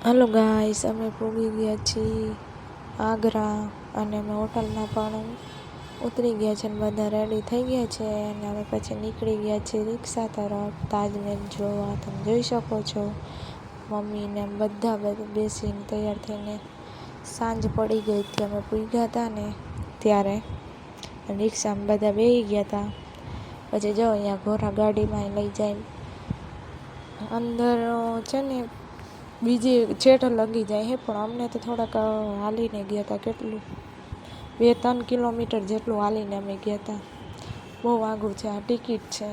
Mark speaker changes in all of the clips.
Speaker 1: Hello guys, અમે પહોંચી ગયા છીએ આગ્રા અને અમે હોટલમાં પણ ઉતરી ગયા છે અને બધા રેડી થઈ ગયા છે અને અમે પછી નીકળી ગયા છીએ રિક્ષા તરફ તાજમહેલ જોવા. તમે જોઈ શકો છો મમ્મીને બધા બેસીને તૈયાર થઈને સાંજ પડી ગઈ હતી. અમે પૂગ્યા હતા ને ત્યારે રિક્ષામાં બધા બેસી ગયા હતા. પછી જો અહીંયા ઘોડા ગાડીમાં લઈ જાય અંદર છે ને બીજી છેટ લગી જાય છે, પણ અમને તો થોડાક હાલીને ગયા હતા. કેટલું 2-3 કિલોમીટર જેટલું હાલીને અમે ગયા હતા. બહુ આઘું છે. આ ટિકિટ છે,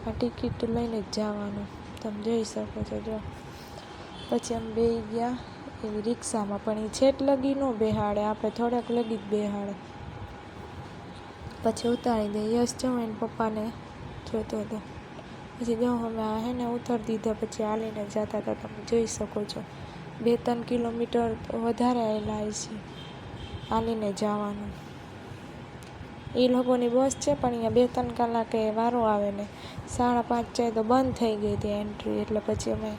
Speaker 1: આ ટિકિટ લઈને જ જવાનું. તમે જોઈ શકો છો. જો પછી અમે બેસી ગયા એવી રિક્ષામાં, પણ એ છેટ લગી ન બેહાડે, આપણે થોડાક લગી જ બેહાડે. પછી ઉતારી દે. યશ જો એના પપ્પાને જોતો હતો. પછી જો અમે ને ઉતારી દીધા. પછી હાલીને જતા હતા. તમે જોઈ શકો છો 2-3 કિલોમીટર વધારે આવેલા છે હાલીને જવાનું. એ લોકોની બસ છે, પણ અહીંયા 2-3 કલાકે વારો આવે ને 5:30 તો બંધ થઈ ગઈ હતી એન્ટ્રી. એટલે પછી અમે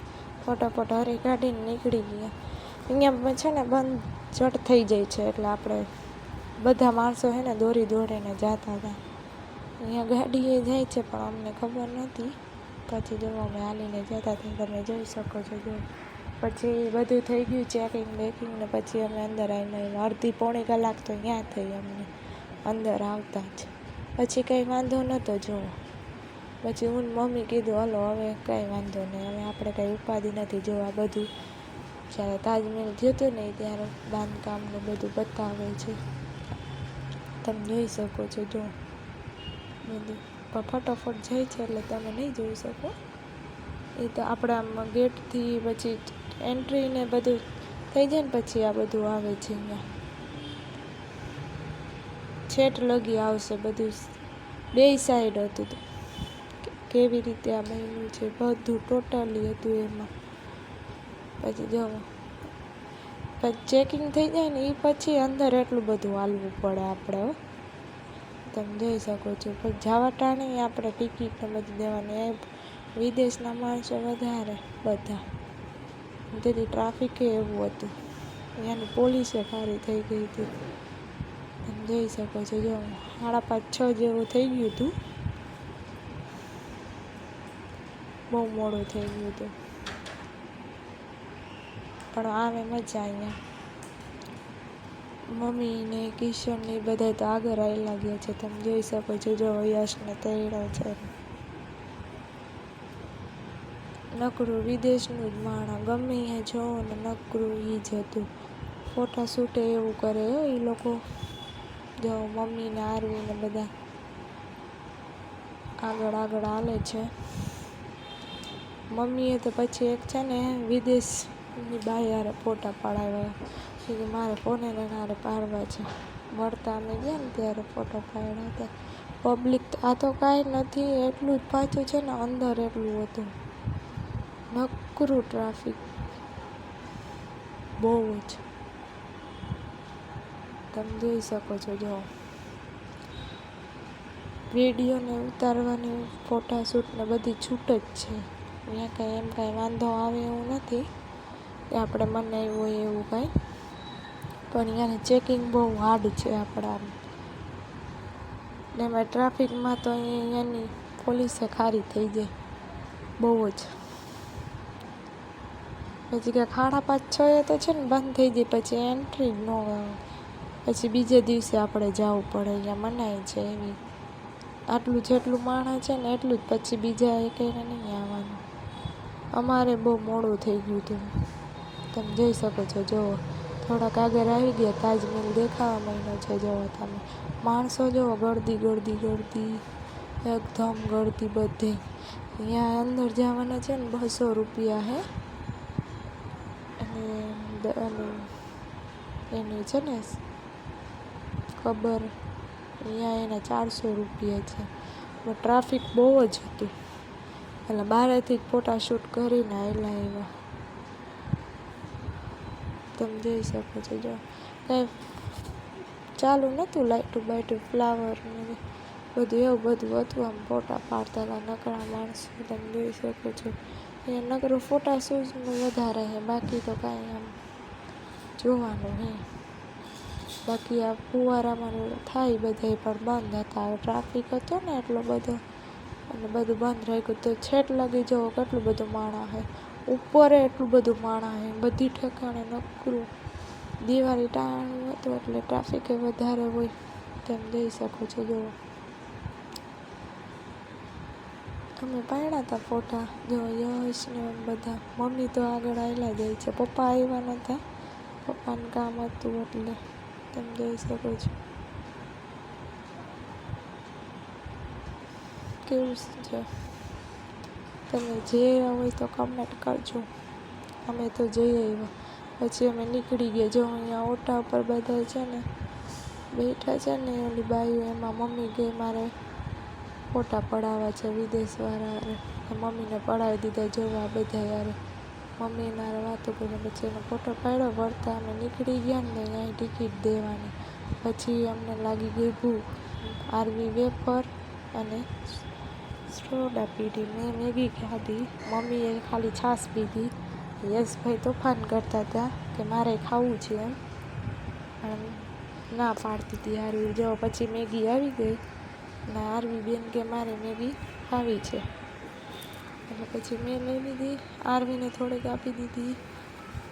Speaker 1: ફટાફટ હરી કાઢીને નીકળી ગયા. અહીંયા છે ને બંધ જટ થઈ જાય છે, એટલે આપણે બધા માણસો છે ને દોડીને જતા હતા. અહીંયા ગાડી જાય છે, પણ અમને ખબર નથી. પછી જો અમે હાલીને જતા હતા. તમે જોઈ શકો છો. જો પછી બધું થઈ ગયું ચેકિંગ બેકિંગ ને પછી અમે અંદર આવીને 1.5-પોણી કલાક તો ત્યાં થઈ અમને અંદર આવતા જ. પછી કંઈ વાંધો નહોતો. જો પછી હું મમ્મી કીધું હલો હવે કંઈ વાંધો નહીં, હવે આપણે કંઈ ઉપાધિ નથી. જો આ બધું જ્યારે તાજમહેલ જોતું ને ત્યારે બાંધકામનું બધું બતાવે છે. તમે જોઈ શકો છો. જો બધું પણ ફટાફટ જાય છે એટલે તમે નહીં જોઈ શકો. એ તો આપણે આમ ગેટથી પછી એન્ટ્રી ને બધું થઈ જાય ને પછી આ બધું આવે છે. અહીંયા છેટ લગી આવશે બધું. 2 સાઈડ હતું. કેવી રીતે આ બન્યું છે બધું ટોટલી હતું એમાં. પછી જો પછી ચેકિંગ થઈ જાય ને એ પછી અંદર એટલું બધું હાલવું પડે આપણે. તમે જોઈ શકો છો. પછી જવા ટાણે આપણે ટિકિટ ને બધું દેવાની. વિદેશના માણસો વધારે બધા, તેથી ટ્રાફિક એવું હતું. અહીંયાની પોલીસે ખારી થઈ ગઈ હતી. તમે જોઈ શકો છો. જો 5:30-6 જેવું થઈ ગયું હતું. બહુ મોડું થઈ ગયું હતું, પણ આવે મજા અહીંયા. મમ્મી ને કિશન ને બધા તો આગળ આવેલા ગયા છે. તમે જોઈ શકો છો. જો યશને તૈયાર છે. નકરું વિદેશનું જ માણા ગમે એ જો ને નકરું એ જ હતું. ફોટા શૂટે એવું કરે એ લોકો. જો મમ્મી ને આરવી ને બધા આગળ હાલે છે. મમ્મીએ તો પછી એક છે ને વિદેશની બાઈ હારે ફોટા પડાવ્યા કે મારે ફોને હારે પાડવા છે. મળતા અમે ગયા ને ત્યારે ફોટો પાડ્યા હતા. પબ્લિક આ તો કાંઈ નથી, એટલું જ પાછું છે ને અંદર એટલું હતું. નકરું ટ્રાફિક બહુ જ. તમે જોઈ શકો છો. જો વિડીયો ને ઉતારવાની ફોટા શૂટ ને બધી છૂટ જ છે. અહીંયા કાંઈ વાંધો આવે એવું નથી કે આપણે મનાવ્યું હોય એવું કાંઈ. પણ અહીંયાની ચેકિંગ બહુ હાર્ડ છે આપણા. ને એમાં ટ્રાફિકમાં તો અહીંયાની પોલીસે ખારી થઈ જાય બહુ જ. પછી કે 5:30-6 તો છે ને બંધ થઈ જાય. પછી એન્ટ્રી જ ન આવે. પછી બીજે દિવસે આપણે જવું પડે. અહીંયા મનાય છે એવી. આટલું જેટલું માણસ છે ને એટલું જ, પછી બીજા એકને નહીં આવવાનું. અમારે બહુ મોડું થઈ ગયું હતું. તમે જોઈ શકો છો. જો થોડાક આગળ આવી ગયા તાજમહેલ દેખાવા માંડ્યો છે. જો તમે માણસો જો ગળદી એકદમ ગળદી બધે. અહીંયા અંદર જવાના છે ને 200 રૂપિયા હે. અને એની છે ને ખબર અહીંયા એના 400 રૂપિયા છે. ટ્રાફિક બહુ જ હતું. એટલે બહારેથી જ ફોટા શૂટ કરીને આવ્યા. તમે જોઈ શકો છો. જો કાંઈ ચાલુ નહોતું લાઇટું ફ્લાવર ને બધું એવું બધું હતું. આમ ફોટા પાડતા હતા નકરા માણસો. તમે જોઈ શકો છો. એ નકરું ફોટા શૂઝનું વધારે છે, બાકી તો કાંઈ આમ જોવાનું હે. બાકી આ ફુવારામાં થાય બધાય પણ બંધ હતા. ટ્રાફિક હતો ને એટલો બધો અને બધું બંધ રાખ્યું. તો છેટ લગી જવો કેટલું બધું માણસ છે, ઉપરે એટલું બધું માણસ છે, બધી ઠેકાણે નકરું. દિવાળી ટાણું હતું એટલે ટ્રાફિક વધારે હોય, તેમ જોઈ શકો છો. જુઓ અમે પાડ્યા હતા ફોટા, જો યશ ને બધા. મમ્મી તો આગળ આવેલા જાય છે, પપ્પા આવ્યા નહોતા, પપ્પાનું કામ હતું એટલે તમે જોઈ શકો છો. કેવું છે, તમે જે હોય તો કમેન્ટ કરજો. અમે તો જઈ આવ્યા, પછી અમે નીકળી ગયા. જો અહીંયા ઓટા ઉપર બધા છે ને બેઠા છે ને ઓલી બાઈઓ, એમાં મમ્મી ગઈ મારે ફોટા પડાવવા છે વિદેશવાળા. મમ્મીને પડાવી દીધા જોવા બધા યારે. મમ્મી મારે વાતો કરીને પછી એનો ફોટો પાડ્યો. વળતા અમે નીકળી ગયા ને અહીં ટિકિટ દેવાની. પછી અમને લાગી ગઈ ભૂખ. આરવી વેફર અને સોડા પીધી. મેં મેગી ખાધી, મમ્મીએ ખાલી છાશ પીધી. યશભાઈ તોફાન કરતા હતા કે મારે ખાવું છે એમ, અને ના પાડતી હતી આરવી. જો પછી મેગી આવી ગઈ ને આરવી બેન કે મારે મેગી ખાવી છે, એટલે પછી મેં લઈ લીધી. આરવીને થોડીક આપી દીધી.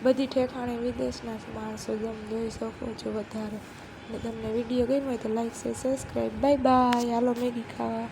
Speaker 1: બધી ઠેકાણે વિદેશના માણસો જેમ જોઈ શકો છો વધારે. અને તમને વિડીયો ગમ્યો હોય તો like, share, subscribe. Bye bye. હાલો મેગી ખાવા.